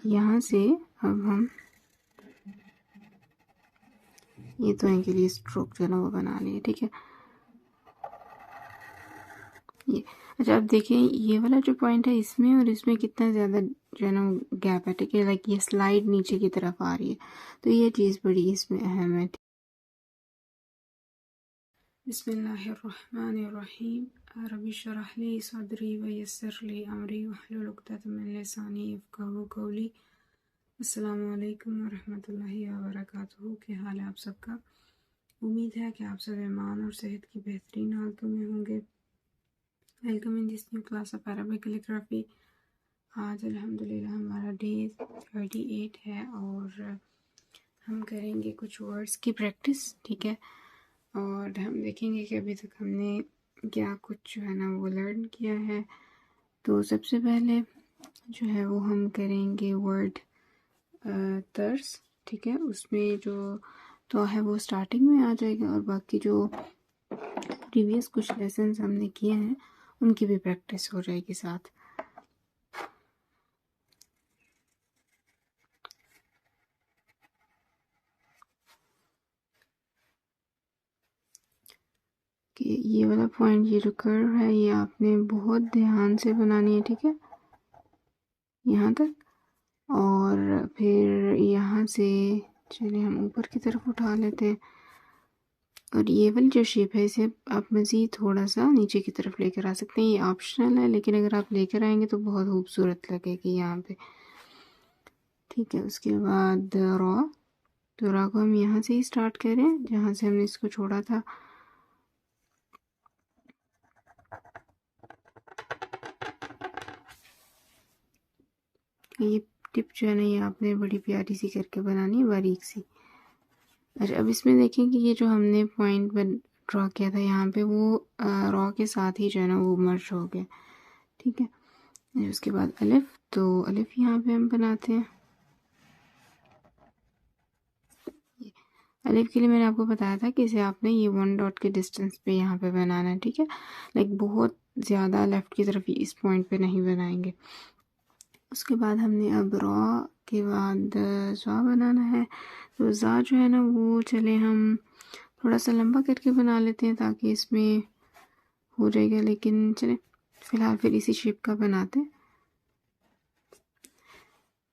यहाँ से अब हम ये तो इनके लिए स्ट्रोक जो है ना वो बना लिए, ठीक है। ये अच्छा, अब देखें ये वाला जो पॉइंट है इसमें और इसमें कितना ज़्यादा जो है ना गैप है, ठीक है। लाइक ये स्लाइड नीचे की तरफ आ रही है, तो ये चीज़ बड़ी इसमें अहम है। बिस्मिल्लाहिर्रहमानिर्रहीम रब्बि इश्रह ली सदरी व यस्सिर ली अमरी वहलुल उक़दतम मिन लिसानी यफ़क़हू क़ौली। अस्सलामु अलैकुम व रहमतुल्लाहि व बरकातुहू। क्या हाल है आप सबका? उम्मीद है कि आप सब ईमान और सेहत की बेहतरीन हालतों में होंगे। Welcome in this new class of Arabic calligraphy. आज अल्हम्दुलिल्लाह हमारा डे 38 है और हम करेंगे कुछ वर्ड्स की प्रैक्टिस, ठीक है। और हम देखेंगे कि अभी तक हमने क्या कुछ जो है ना वो लर्न किया है। तो सबसे पहले जो है वो हम करेंगे वर्ड तर्स, ठीक है। उसमें जो तो है वो स्टार्टिंग में आ जाएगा और बाकी जो प्रीवियस कुछ लेसन्स हमने किए हैं उनकी भी प्रैक्टिस हो जाएगी साथ। कि ये वाला पॉइंट, ये जो कर्व है ये आपने बहुत ध्यान से बनानी है, ठीक है, यहाँ तक। और फिर यहाँ से चलिए हम ऊपर की तरफ उठा लेते हैं और ये वाली जो शेप है इसे आप मज़ीद थोड़ा सा नीचे की तरफ लेकर आ सकते हैं। ये ऑप्शनल है, लेकिन अगर आप लेकर आएंगे तो बहुत खूबसूरत लगेगी यहाँ पे, ठीक है। उसके बाद रॉ, तो रॉ को हम यहाँ से ही स्टार्ट करें जहाँ से हमने इसको छोड़ा था। ये टिप जो है ना ये आपने बड़ी प्यारी सी करके बनानी है, बारीक सी। अच्छा, अब इसमें देखें कि ये जो हमने पॉइंट ड्रॉ किया था यहाँ पे वो रॉ के साथ ही जो है ना वो मर्ज हो गया, ठीक है। उसके बाद अलिफ, तो अलिफ यहाँ पे हम बनाते हैं। अलिफ के लिए मैंने आपको बताया था कि इसे आपने ये 1 डॉट के डिस्टेंस पे यहाँ पे बनाना है, ठीक है। लाइक बहुत ज़्यादा लेफ़्ट की तरफ इस पॉइंट पे नहीं बनाएंगे। उसके बाद हमने अब रॉ के बाद ज़ा बनाना है। तो ज़ा जो है ना वो चले हम थोड़ा सा लंबा करके बना लेते हैं ताकि इसमें हो जाएगा, लेकिन चले फ़िलहाल फिर इसी शेप का बनाते हैं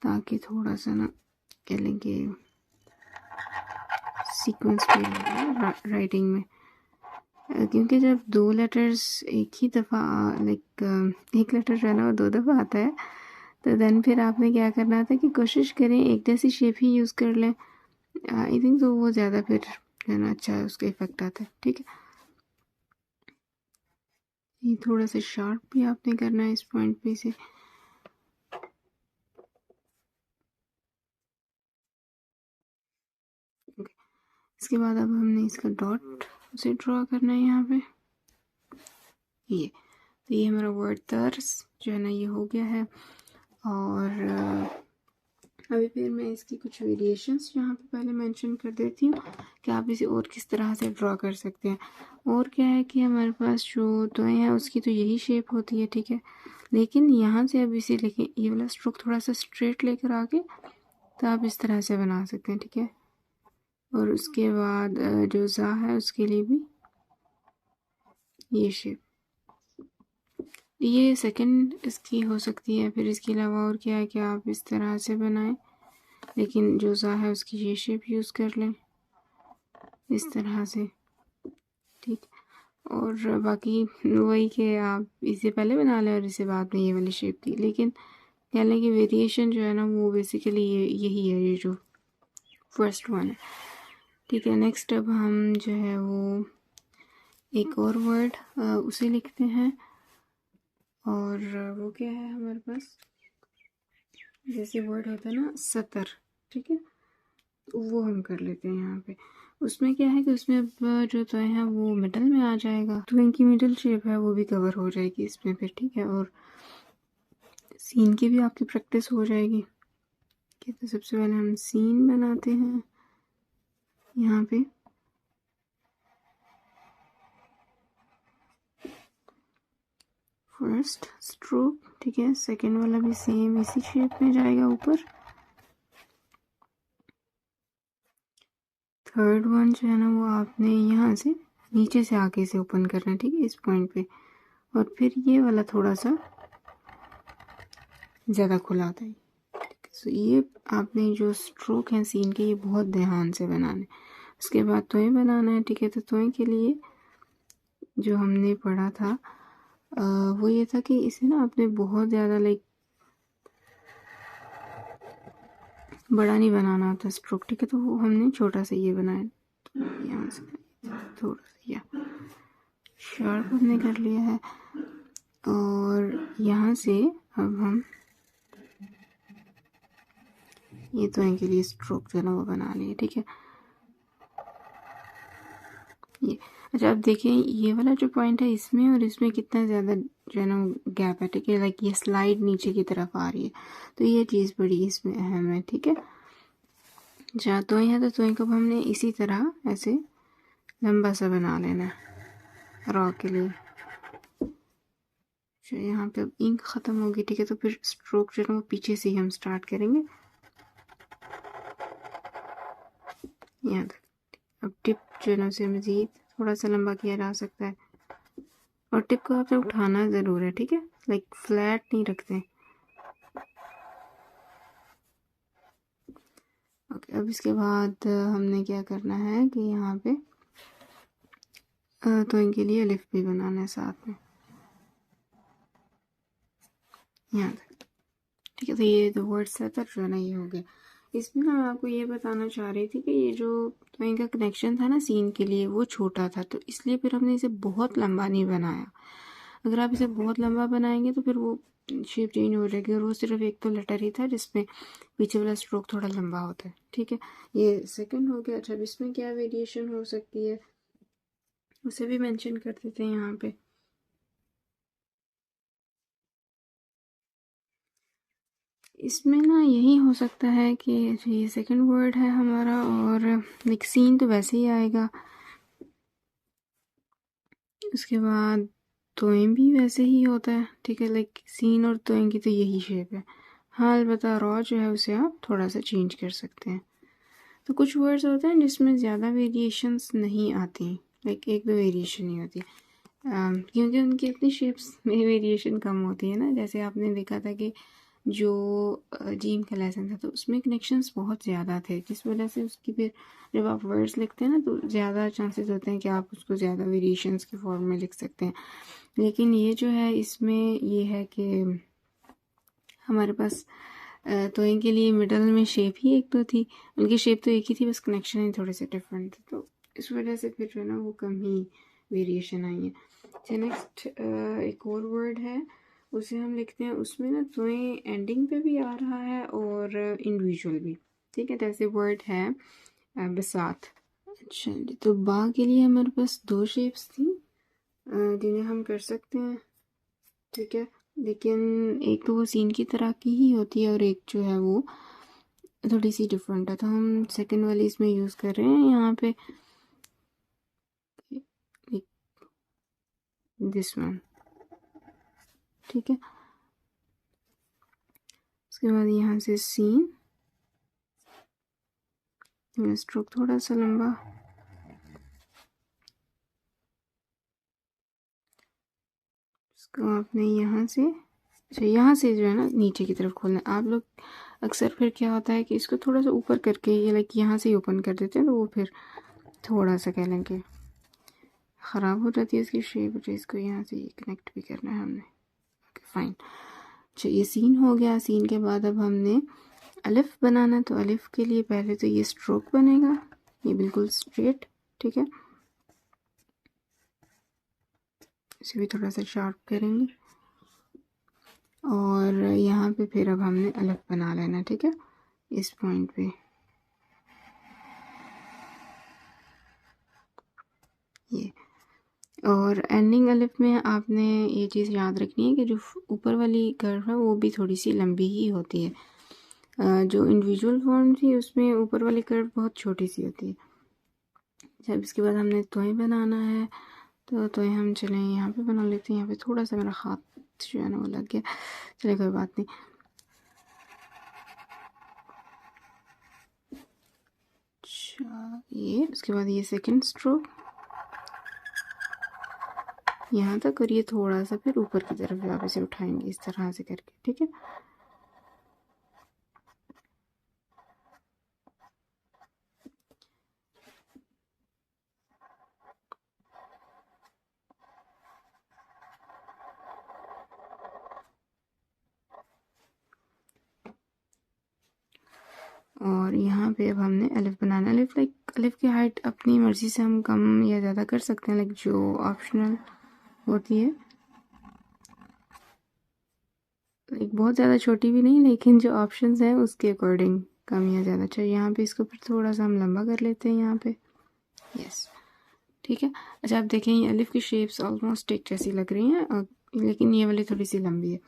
ताकि थोड़ा सा ना कह लेंगे सीक्वेंस में राइटिंग में, क्योंकि जब दो लेटर्स एक ही दफ़ा लाइक एक लेटर जो है ना वो 2 दफ़ा आता है तो देन फिर आपने क्या करना था कि कोशिश करें एक जैसी शेप ही यूज़ कर लें। आई थिंक तो वो ज़्यादा फिर जो है ना अच्छा उसका इफ़ेक्ट आता है, ठीक है। ये थोड़ा सा शार्प भी आपने करना है इस पॉइंट पे से। इसके बाद अब हमने इसका डॉट उसे ड्रॉ करना है यहाँ पे। ये तो ये हमारा वर्ड तर्स जो है ना ये हो गया है। और अभी फिर मैं इसकी कुछ वेरिएशंस यहाँ पे पहले मेंशन कर देती हूँ कि आप इसे और किस तरह से ड्रॉ कर सकते हैं। और क्या है कि हमारे पास जो दुआएं हैं उसकी तो यही शेप होती है, ठीक है। लेकिन यहाँ से अब इसे लेके ये वाला स्ट्रोक थोड़ा सा स्ट्रेट लेकर आके तो आप इस तरह से बना सकते हैं, ठीक है। और उसके बाद जो ज़ा है उसके लिए भी ये शेप, ये सेकंड इसकी हो सकती है। फिर इसके अलावा और क्या है कि आप इस तरह से बनाएं, लेकिन जो ज़ा है उसकी ये शेप यूज़ कर लें इस तरह से, ठीक। और बाकी वही कि आप इसे पहले बना लें और इसे बाद में ये वाली शेप दी, लेकिन कह लें कि वेरिएशन जो है ना वो बेसिकली यही है, ये जो फर्स्ट वन है, ठीक है। नेक्स्ट अब हम जो है वो एक और वर्ड उसे लिखते हैं और वो क्या है हमारे पास, जैसे वर्ड होता है ना सतर, ठीक है, तो वो हम कर लेते हैं यहाँ पे। उसमें क्या है कि उसमें अब जो तो है वो मिडल में आ जाएगा, तो इनकी मिडल शेप है वो भी कवर हो जाएगी इसमें फिर, ठीक है। और सीन की भी आपकी प्रैक्टिस हो जाएगी। तो सबसे पहले हम सीन बनाते हैं यहाँ पे। फर्स्ट स्ट्रोक, ठीक है। सेकेंड वाला भी सेम इसी शेप में जाएगा ऊपर। थर्ड वन जो है ना वो आपने यहाँ से नीचे से आगे से ओपन करना है, ठीक है, इस पॉइंट पे। और फिर ये वाला थोड़ा सा ज़्यादा खुला होता है। सो ये आपने जो स्ट्रोक हैं सीन के, ये बहुत ध्यान से बनाना है। उसके बाद तोय बनाना है, ठीक है। तो तोय के लिए जो हमने पढ़ा था वो ये था कि इसे ना आपने बहुत ज़्यादा लाइक बड़ा नहीं बनाना होता स्ट्रोक, ठीक है। तो वो हमने छोटा सा ये बनाया, तो यहाँ से थोड़ा सा या शार्प हमने कर लिया है। और यहाँ से अब हम ये तो इनके लिए स्ट्रोक जो है ना वो बना लिए, ठीक है। ये अच्छा, अब देखें ये वाला जो पॉइंट है इसमें और इसमें कितना ज़्यादा जो है ना गैप है, ठीक है। लाइक ये स्लाइड नीचे की तरफ आ रही है, तो ये चीज़ बड़ी इसमें अहम है, ठीक है। अच्छा, तो यहाँ तो को हमने इसी तरह ऐसे लंबा सा बना लेना है रॉ के लिए। अच्छा, यहाँ पे अब इंक ख़त्म होगी, ठीक है। तो फिर स्ट्रोक जो है ना वो पीछे से ही हम स्टार्ट करेंगे, यहाँ तक। अब टिप जो है ना उसे मज़ीद थोड़ा सा लंबा किया जा सकता है, और टिप को आपने उठाना ज़रूर है, ठीक है। लाइक फ्लैट नहीं रखते। ओके, अब इसके बाद हमने क्या करना है कि यहाँ पे तो इनके लिए अलिफ भी बनाना है साथ में, यहाँ तक, ठीक है। तो ये जो वर्ड सेटर जो है ना ये हो गया। इसमें ना मैं आपको ये बताना चाह रही थी कि ये जो तो इनका कनेक्शन था ना सीन के लिए वो छोटा था, तो इसलिए फिर हमने इसे बहुत लंबा नहीं बनाया। अगर आप इसे बहुत लंबा बनाएंगे तो फिर वो शेप चेंज हो जाएगी, और वो सिर्फ एक तो लेटर ही था जिसमें पीछे वाला स्ट्रोक थोड़ा लंबा होता है, ठीक है। ये सेकंड हो गया। अच्छा, अब इसमें क्या वेरिएशन हो सकती है उसे भी मेंशन कर देते हैं यहाँ पे। इसमें ना यही हो सकता है कि ये सेकंड वर्ड है हमारा, और लाइक सीन तो वैसे ही आएगा। उसके बाद तोएं भी वैसे ही होता है, ठीक है। लाइक सीन और तोएं की तो यही शेप है। हाँ, अलबत्ता रॉ जो है उसे आप थोड़ा सा चेंज कर सकते हैं। तो कुछ वर्ड्स होते हैं जिसमें ज़्यादा वेरिएशंस नहीं आती, लाइक एक दो वेरिएशन ही होती है, क्योंकि उनकी अपनी शेप्स में वेरिएशन कम होती है ना। जैसे आपने देखा था कि जो जीम का लेसन था तो उसमें कनेक्शंस बहुत ज़्यादा थे, जिस वजह से उसकी फिर जब आप वर्ड्स लिखते हैं ना तो ज़्यादा चांसेस होते हैं कि आप उसको ज़्यादा वेरिएशंस के फॉर्म में लिख सकते हैं। लेकिन ये जो है इसमें ये है कि हमारे पास तो इनके लिए मिडल में शेप ही एक तो थी, उनकी शेप तो एक ही थी, बस कनेक्शन ही थोड़े से डिफरेंट थे, तो इस वजह से फिर जो है ना वो कम ही वेरिएशन आई है। अच्छा, नेक्स्ट एक और वर्ड है, उसे हम लिखते हैं, उसमें ना तो एंडिंग पे भी आ रहा है और इंडिविजुअल भी, ठीक है। जैसे वर्ड है बसात। अच्छा जी, तो बा के लिए हमारे पास दो शेप्स थी जिन्हें हम कर सकते हैं, ठीक है। लेकिन एक तो वो सीन की तरह की ही होती है और एक जो है वो थोड़ी सी डिफरेंट है, तो हम सेकंड वाली इसमें यूज़ कर रहे हैं यहाँ पे दिस वन, ठीक है। उसके बाद यहाँ से सीन, स्ट्रोक थोड़ा सा लंबा, इसको आपने यहाँ से, अच्छा यहाँ से जो है ना नीचे की तरफ खोलना है। आप लोग अक्सर फिर क्या होता है कि इसको थोड़ा सा ऊपर करके ये लाइक यहाँ से ही ओपन कर देते हैं, तो वो फिर थोड़ा सा कह लें कि ख़राब हो जाती है इसकी शेप, तो इसको यहाँ से कनेक्ट भी करना है हमने। Okay fine. अच्छा, ये सीन हो गया। सीन के बाद अब हमने अलिफ बनाना, तो अलिफ के लिए पहले तो ये स्ट्रोक बनेगा, ये बिल्कुल स्ट्रेट, ठीक है। इसे भी थोड़ा सा शार्प करेंगे, और यहाँ पे फिर अब हमने अलिफ बना लेना, ठीक है, इस पॉइंट पे। ये और एंडिंग अलिफ में आपने ये चीज़ याद रखनी है कि जो ऊपर वाली कर्व है वो भी थोड़ी सी लंबी ही होती है। जो इंडिविजुअल फॉर्म थी उसमें ऊपर वाली कर्व बहुत छोटी सी होती है। जब इसके बाद हमने तोय बनाना है, तो तोय हम चलें यहाँ पे बना लेते हैं। यहाँ पे थोड़ा सा मेरा हाथ जो है ना वो लग गया, चलिए कोई बात नहीं। अच्छा ये उसके बाद ये सेकंड स्ट्रोक यहाँ तक, और ये थोड़ा सा फिर ऊपर की तरफ वापस से उठाएंगे इस तरह से करके, ठीक है। और यहाँ पे अब हमने अलिफ बनाना। अलिफ की हाइट अपनी मर्ज़ी से हम कम या ज़्यादा कर सकते हैं, जो ऑप्शनल होती है। बहुत ज़्यादा छोटी भी नहीं, लेकिन जो ऑप्शंस हैं उसके अकॉर्डिंग कम या ज़्यादा चाहिए। यहाँ पे इसको फिर थोड़ा सा हम लंबा कर लेते हैं यहाँ पे, यस ठीक है। अच्छा आप देखें ये अलिफ की शेप्स ऑलमोस्ट एक जैसी लग रही हैं, लेकिन ये वाली थोड़ी सी लंबी है।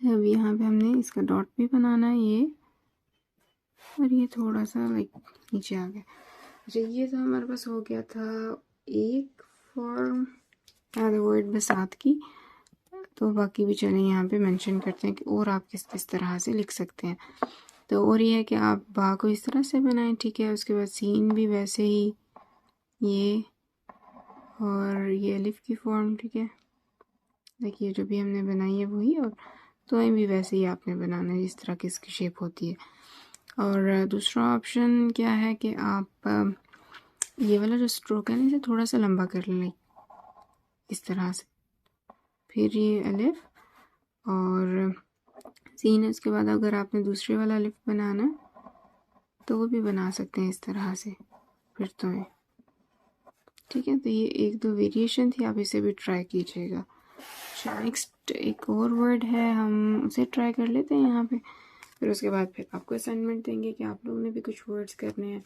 अब यहाँ पे हमने इसका डॉट भी बनाना है ये, और ये थोड़ा सा नीचे आ गया। अच्छा ये तो हमारे पास हो गया था एक फॉर्म वर्ड में 7 की, तो बाकी भी चलें यहाँ पे मेंशन करते हैं कि और आप किस किस तरह से लिख सकते हैं। तो और ये है कि आप बा को इस तरह से बनाएं, ठीक है। उसके बाद सीन भी वैसे ही, ये और ये अलिफ की फॉर्म, ठीक है। देखिए जो भी हमने बनाई है वही, और तो भी वैसे ही आपने बनाना है जिस तरह की इसकी शेप होती है। और दूसरा ऑप्शन क्या है कि आप ये वाला जो स्ट्रोक है ना इसे थोड़ा सा लंबा कर लें इस तरह से, फिर ये अलिफ और सीन है। उसके बाद अगर आपने दूसरे वाला अलिफ बनाना है तो वो भी बना सकते हैं इस तरह से, फिर तो है ठीक है। तो ये एक दो वेरिएशन थी, आप इसे भी ट्राई कीजिएगा। अच्छा नेक्स्ट एक और वर्ड है, हम उसे ट्राई कर लेते हैं यहाँ पे, फिर उसके बाद फिर आपको असाइनमेंट देंगे कि आप लोगों ने भी कुछ वर्ड्स करने हैं।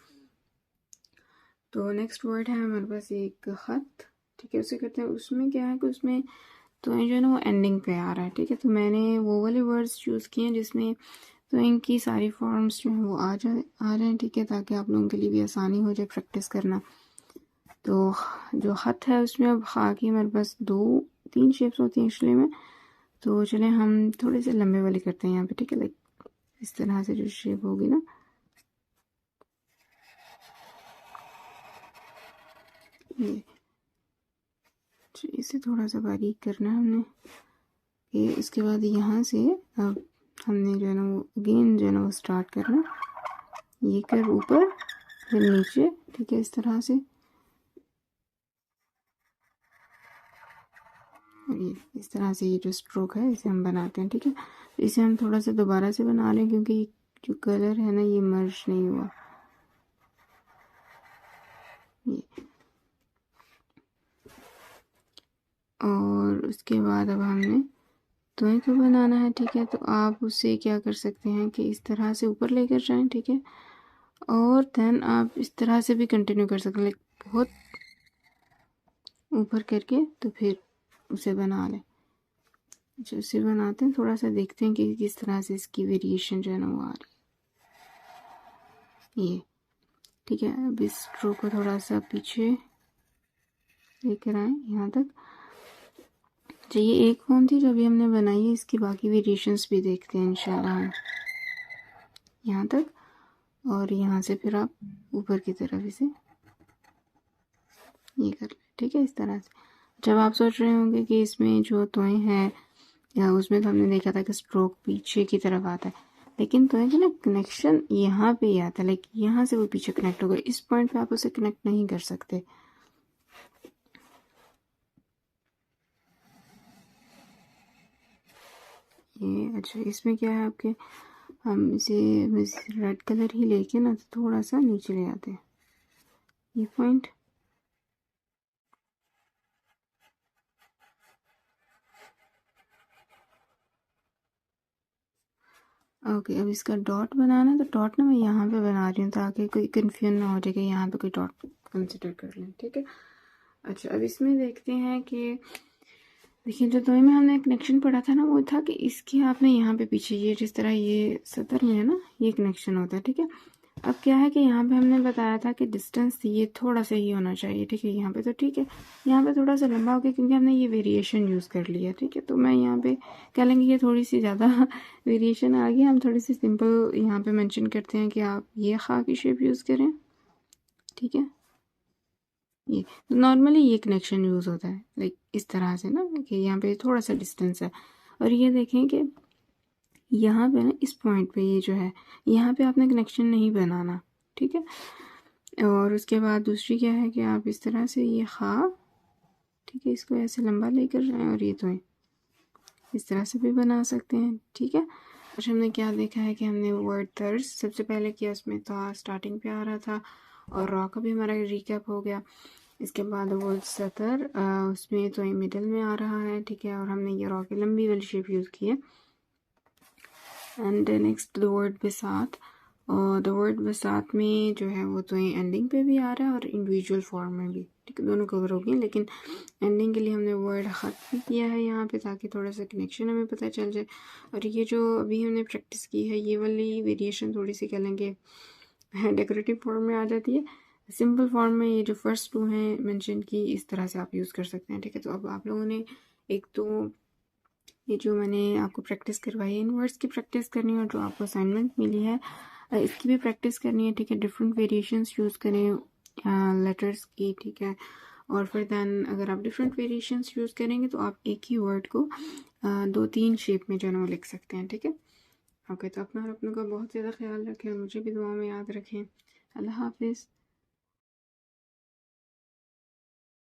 तो नेक्स्ट वर्ड है हमारे पास एक ख़त, ठीक है। उसे करते हैं, उसमें क्या है कि उसमें तो जो है ना वो एंडिंग पे आ रहा है, ठीक है। तो मैंने वो वाले वर्ड्स चूज़ किए हैं जिसमें तो इनकी सारी फॉर्म्स जो हैं वो आ रहे हैं, ठीक है, ताकि आप लोगों के लिए भी आसानी हो जाए प्रैक्टिस करना। तो जो ख़त है उसमें अब ख़ा की हमारे पास 2-3 शेप्स होती हैं एक्चुअली में। तो चलें हम थोड़े से लंबे वाली करते हैं यहाँ पे, ठीक है। इस तरह से जो शेप होगी ना, ये इसे थोड़ा सा बारीक करना है हमने। ये इसके बाद यहाँ से अब हमने जो है ना वो अगेन जो है ना वो स्टार्ट करना, ये कर ऊपर फिर नीचे, ठीक है, इस तरह से। और ये इस तरह से ये जो स्ट्रोक है इसे हम बनाते हैं, ठीक है। इसे हम थोड़ा सा दोबारा से बना रहे हैं क्योंकि जो कलर है ना ये मर्ज नहीं हुआ, ये। और उसके बाद अब हमने तो बनाना है, ठीक है। तो आप उसे क्या कर सकते हैं कि इस तरह से ऊपर लेकर जाएं, ठीक है। और देन आप इस तरह से भी कंटिन्यू कर सकते हैं, बहुत ऊपर करके तो फिर उसे बना लें। जो उसे बनाते हैं थोड़ा सा देखते हैं कि किस तरह से इसकी वेरिएशन जो है ना वो आ रही है, ये ठीक है। अब इस स्ट्रोक को थोड़ा सा पीछे लेकर आए यहाँ तक। तो ये एक फॉर्म थी जो अभी हमने बनाई है, इसकी बाकी वेरिएशंस भी देखते हैं इंशाल्लाह हम यहाँ तक। और यहाँ से फिर आप ऊपर की तरफ इसे ये कर लें, ठीक है, इस तरह से। जब आप सोच रहे होंगे कि इसमें जो तोएं हैं या उसमें तो हमने देखा था कि स्ट्रोक पीछे की तरफ आता है, लेकिन तोएं का ना कनेक्शन यहाँ पे ही आता है, यहाँ से वो पीछे कनेक्ट होगा, इस पॉइंट पे आप उसे कनेक्ट नहीं कर सकते। ये अच्छा इसमें क्या है आपके, हम इसे रेड कलर ही लेके ना थोड़ा सा नीचे ले आते हैं ये पॉइंट। ओके अब इसका डॉट बनाना है, तो डॉट ना मैं यहाँ पे बना रही हूँ ताकि कोई कन्फ्यूजन ना हो जाए कि यहाँ पे कोई डॉट कंसिडर कर लें, ठीक है। अच्छा अब इसमें देखते हैं कि देखिए जो तो में हमने कनेक्शन पढ़ा था ना वो था कि इसके आपने यहाँ पे पीछे ये जिस तरह ये सतर में है ना ये कनेक्शन होता है, ठीक है। अब क्या है कि यहाँ पे हमने बताया था कि डिस्टेंस ये थोड़ा सा ही होना चाहिए, ठीक है। यहाँ पे तो ठीक है, यहाँ पे थोड़ा सा लंबा हो गया क्योंकि हमने ये वेरिएशन यूज़ कर लिया, ठीक है। तो मैं यहाँ पे कह लेंगे ये थोड़ी सी ज़्यादा वेरिएशन आ गई। हम थोड़ी सी सिंपल यहाँ पे मेंशन करते हैं कि आप ये खा की शेप यूज़ करें, ठीक है। ये नॉर्मली ये कनेक्शन यूज़ होता है लाइक इस तरह से ना, कि यहाँ पे थोड़ा सा डिस्टेंस है। और ये देखें कि यहाँ पे ना इस पॉइंट पे ये जो है, यहाँ पे आपने कनेक्शन नहीं बनाना, ठीक है। और उसके बाद दूसरी क्या है कि आप इस तरह से ये खा, ठीक है, इसको ऐसे लंबा लेकर जाएं और ये तो इस तरह से भी बना सकते हैं, ठीक है। और हमने क्या देखा है कि हमने वर्ड तर्ज सबसे पहले किया, उसमें था स्टार्टिंग पे आ रहा था, और रॉ का भी हमारा रिकैप हो गया। इसके बाद वर्ड सतर, उसमें तो ये मिडल में आ रहा है, ठीक है। और हमने ये रॉ की लंबी वाली शेप यूज़ की है। एंड नेक्स्ट द वर्ड बिसात, और द वर्ड बिसात में जो है वो तो ये एंडिंग पे भी आ रहा है और इंडिविजुअल फॉर्म में भी, ठीक है, दोनों कवर हो गए। लेकिन एंडिंग के लिए हमने वर्ड ख़त भी किया है यहाँ पे, ताकि थोड़ा सा कनेक्शन हमें पता चल जाए। और ये जो अभी हमने प्रैक्टिस की है, ये वाली वेरिएशन थोड़ी सी कह लेंगे डेकोरेटिव फॉर्म में आ जाती है। सिंपल फॉर्म में ये जो फर्स्ट टू हैं मेंशन की, इस तरह से आप यूज़ कर सकते हैं, ठीक है। तो अब आप लोगों ने एक तो ये जो मैंने आपको प्रैक्टिस करवाई है, इन वर्ड्स की प्रैक्टिस करनी है, और जो आपको असाइनमेंट मिली है इसकी भी प्रैक्टिस करनी है, ठीक है। डिफरेंट वेरिएशंस यूज़ करें लेटर्स की, ठीक है। और फिर दैन अगर आप डिफरेंट वेरिएशंस यूज़ करेंगे तो आप एक ही वर्ड को 2-3 शेप में जो है वो लिख सकते हैं, ठीक है। ओके, तो अपना और अपनों का बहुत ज़्यादा ख्याल रखें और मुझे भी दुआ में याद रखें। अल्लाह हाफिज़।